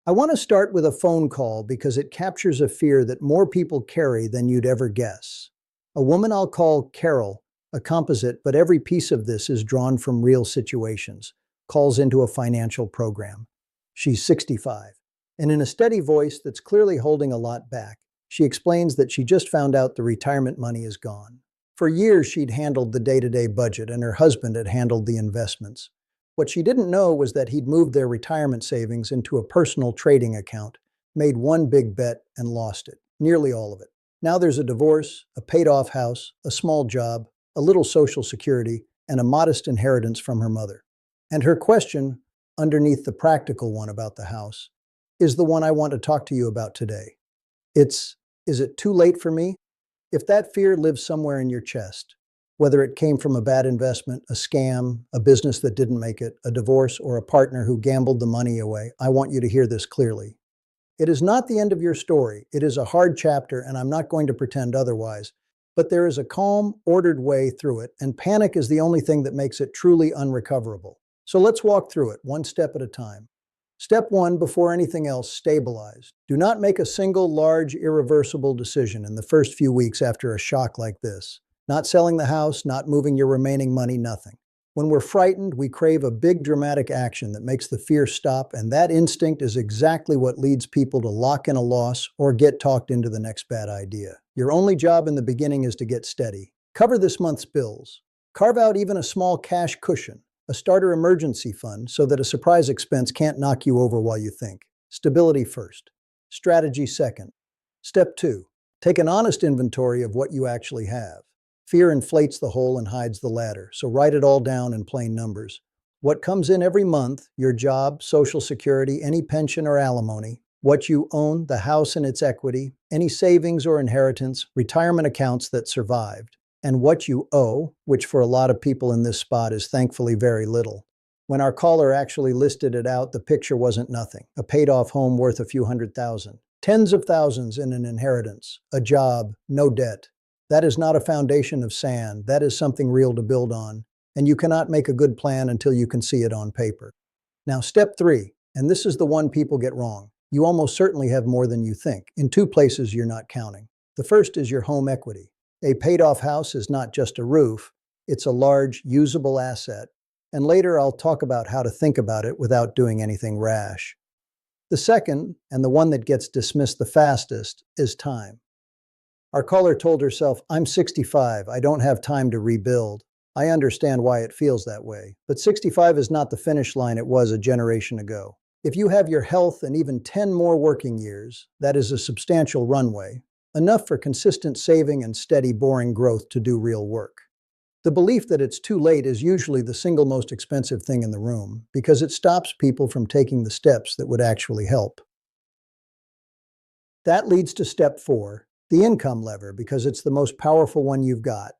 I want to start with a phone call because it captures a fear that more people carry than you'd ever guess. A woman I'll call Carol, a composite, but every piece of this is drawn from real situations, calls into a financial program. She's 65, and in a steady voice that's clearly holding a lot back, she explains that she just found out the retirement money is gone. For years, she'd handled the day-to-day budget, and her husband had handled the investments. What she didn't know was that he'd moved their retirement savings into a personal trading account, made one big bet, and lost it, nearly all of it. Now there's a divorce, a paid-off house, a small job, a little social security, and a modest inheritance from her mother. And her question, underneath the practical one about the house, is the one I want to talk to you about today. It's, is it too late for me? If that fear lives somewhere in your chest, whether it came from a bad investment, a scam, a business that didn't make it, a divorce, or a partner who gambled the money away, I want you to hear this clearly. It is not the end of your story. It is a hard chapter, and I'm not going to pretend otherwise. But there is a calm, ordered way through it, and panic is the only thing that makes it truly unrecoverable. So let's walk through it, one step at a time. Step one, before anything else, stabilize. Do not make a single large, irreversible decision in the first few weeks after a shock like this. Not selling the house, not moving your remaining money, nothing. When we're frightened, we crave a big dramatic action that makes the fear stop, and that instinct is exactly what leads people to lock in a loss or get talked into the next bad idea. Your only job in the beginning is to get steady. Cover this month's bills. Carve out even a small cash cushion, a starter emergency fund, so that a surprise expense can't knock you over while you think. Stability first. Strategy second. Step two, take an honest inventory of what you actually have. Fear inflates the whole and hides the ladder, so write it all down in plain numbers. What comes in every month, your job, Social Security, any pension or alimony, what you own, the house and its equity, any savings or inheritance, retirement accounts that survived, and what you owe, which for a lot of people in this spot is thankfully very little. When our caller actually listed it out, the picture wasn't nothing. A paid-off home worth a few $100,000. Tens of thousands in an inheritance. A job, no debt. That is not a foundation of sand. That is something real to build on. And you cannot make a good plan until you can see it on paper. Now, step three, and this is the one people get wrong. You almost certainly have more than you think, in two places you're not counting. The first is your home equity. A paid-off house is not just a roof, it's a large, usable asset. And later I'll talk about how to think about it without doing anything rash. The second, and the one that gets dismissed the fastest, is time. Our caller told herself, I'm 65, I don't have time to rebuild. I understand why it feels that way, but 65 is not the finish line it was a generation ago. If you have your health and even 10 more working years, that is a substantial runway, enough for consistent saving and steady, boring growth to do real work. The belief that it's too late is usually the single most expensive thing in the room because it stops people from taking the steps that would actually help. That leads to step four, the income lever, because it's the most powerful one you've got.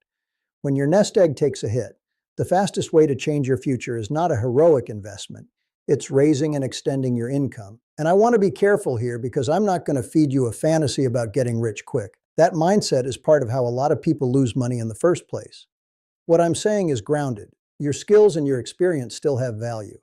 When your nest egg takes a hit, the fastest way to change your future is not a heroic investment. It's raising and extending your income. And I want to be careful here because I'm not going to feed you a fantasy about getting rich quick. That mindset is part of how a lot of people lose money in the first place. What I'm saying is grounded. Your skills and your experience still have value.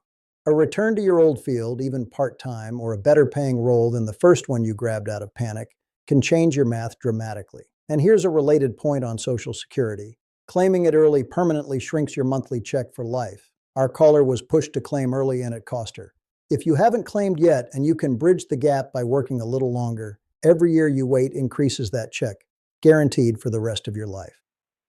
A return to your old field, even part-time, or a better paying role than the first one you grabbed out of panic, can change your math dramatically. And here's a related point on Social Security. Claiming it early permanently shrinks your monthly check for life. Our caller was pushed to claim early and it cost her. If you haven't claimed yet and you can bridge the gap by working a little longer, every year you wait increases that check, guaranteed for the rest of your life.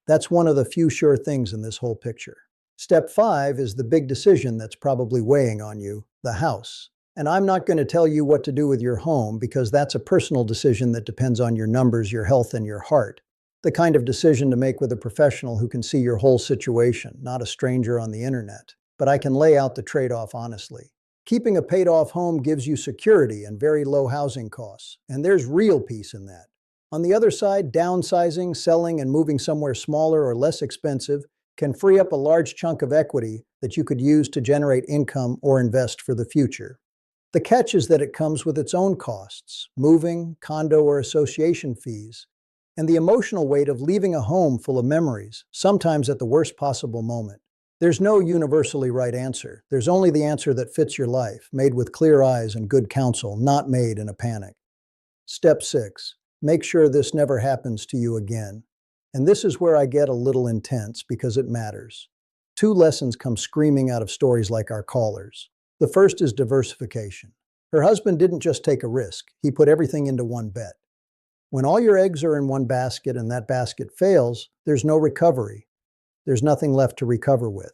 That's one of the few sure things in this whole picture. Step five is the big decision that's probably weighing on you, the house. And I'm not going to tell you what to do with your home because that's a personal decision that depends on your numbers, your health, and your heart. The kind of decision to make with a professional who can see your whole situation, not a stranger on the internet. But I can lay out the trade-off honestly. Keeping a paid-off home gives you security and very low housing costs, and there's real peace in that. On the other side, downsizing, selling, and moving somewhere smaller or less expensive can free up a large chunk of equity that you could use to generate income or invest for the future. The catch is that it comes with its own costs, moving, condo, or association fees, and the emotional weight of leaving a home full of memories, sometimes at the worst possible moment. There's no universally right answer. There's only the answer that fits your life, made with clear eyes and good counsel, not made in a panic. Step 6. Make sure this never happens to you again. And this is where I get a little intense because it matters. Two lessons come screaming out of stories like our callers. The first is diversification. Her husband didn't just take a risk, he put everything into one bet. When all your eggs are in one basket and that basket fails, there's no recovery. There's nothing left to recover with.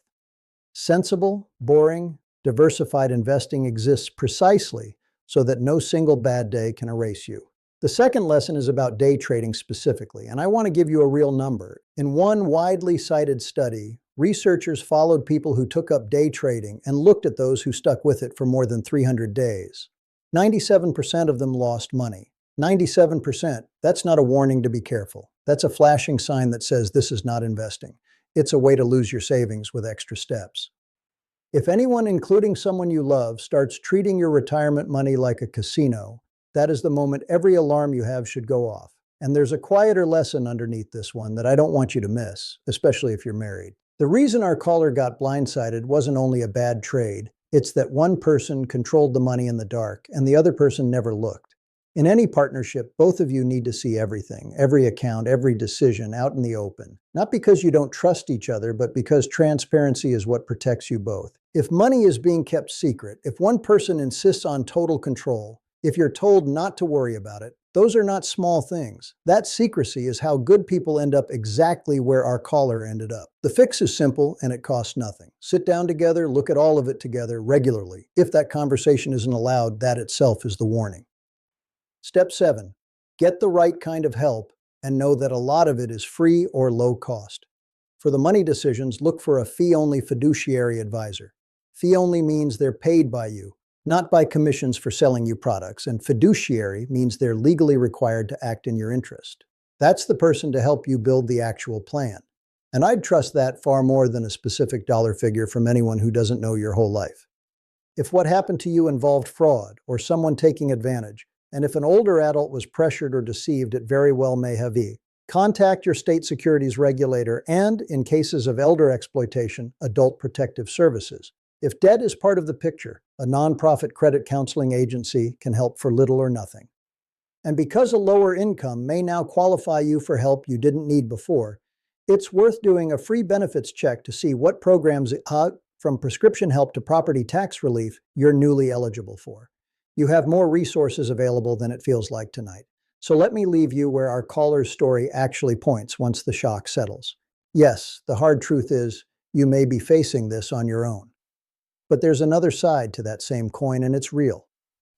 Sensible, boring, diversified investing exists precisely so that no single bad day can erase you. The second lesson is about day trading specifically, and I want to give you a real number. In one widely cited study, researchers followed people who took up day trading and looked at those who stuck with it for more than 300 days. 97% of them lost money. 97%, that's not a warning to be careful. That's a flashing sign that says this is not investing. It's a way to lose your savings with extra steps. If anyone, including someone you love, starts treating your retirement money like a casino, that is the moment every alarm you have should go off. And there's a quieter lesson underneath this one that I don't want you to miss, especially if you're married. The reason our caller got blindsided wasn't only a bad trade, it's that one person controlled the money in the dark and the other person never looked. In any partnership, both of you need to see everything, every account, every decision out in the open. Not because you don't trust each other, but because transparency is what protects you both. If money is being kept secret, if one person insists on total control, if you're told not to worry about it, those are not small things. That secrecy is how good people end up exactly where our caller ended up. The fix is simple and it costs nothing. Sit down together, look at all of it together regularly. If that conversation isn't allowed, that itself is the warning. Step 7. Get the right kind of help and know that a lot of it is free or low cost. For the money decisions, look for a fee-only fiduciary advisor. Fee-only means they're paid by you, not by commissions for selling you products, and fiduciary means they're legally required to act in your interest. That's the person to help you build the actual plan. And I'd trust that far more than a specific dollar figure from anyone who doesn't know your whole life. If what happened to you involved fraud or someone taking advantage, and if an older adult was pressured or deceived, it very well may have been. Contact your state securities regulator and, in cases of elder exploitation, adult protective services. If debt is part of the picture, a nonprofit credit counseling agency can help for little or nothing. And because a lower income may now qualify you for help you didn't need before, it's worth doing a free benefits check to see what programs, from prescription help to property tax relief, you're newly eligible for. You have more resources available than it feels like tonight. So let me leave you where our caller's story actually points once the shock settles. Yes, the hard truth is, you may be facing this on your own. But there's another side to that same coin, and it's real.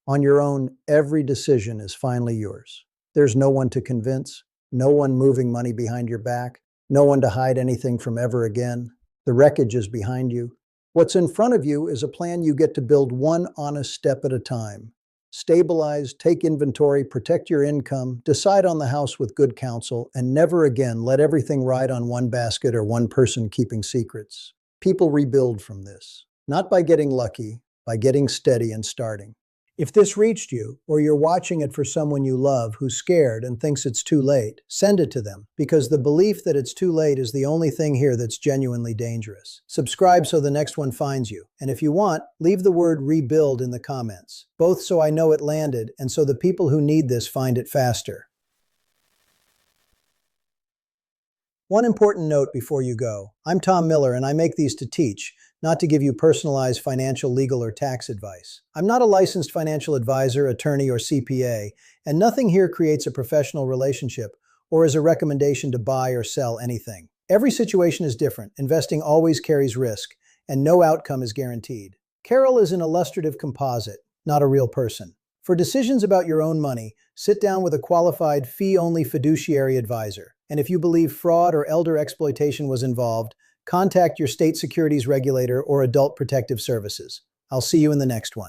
On your own, every decision is finally yours. There's no one to convince, no one moving money behind your back, no one to hide anything from ever again. The wreckage is behind you. What's in front of you is a plan you get to build one honest step at a time. Stabilize, take inventory, protect your income, decide on the house with good counsel, and never again let everything ride on one basket or one person keeping secrets. People rebuild from this, not by getting lucky, by getting steady and starting. If this reached you, or you're watching it for someone you love who's scared and thinks it's too late, send it to them, because the belief that it's too late is the only thing here that's genuinely dangerous. Subscribe so the next one finds you, and if you want, leave the word rebuild in the comments, both so I know it landed and so the people who need this find it faster. One important note before you go. I'm Tom Miller, and I make these to teach, not to give you personalized financial, legal, or tax advice. I'm not a licensed financial advisor, attorney, or CPA, and nothing here creates a professional relationship or is a recommendation to buy or sell anything. Every situation is different. Investing always carries risk, and no outcome is guaranteed. Carol is an illustrative composite, not a real person. For decisions about your own money, sit down with a qualified, fee-only fiduciary advisor. And if you believe fraud or elder exploitation was involved, contact your state securities regulator or adult protective services. I'll see you in the next one.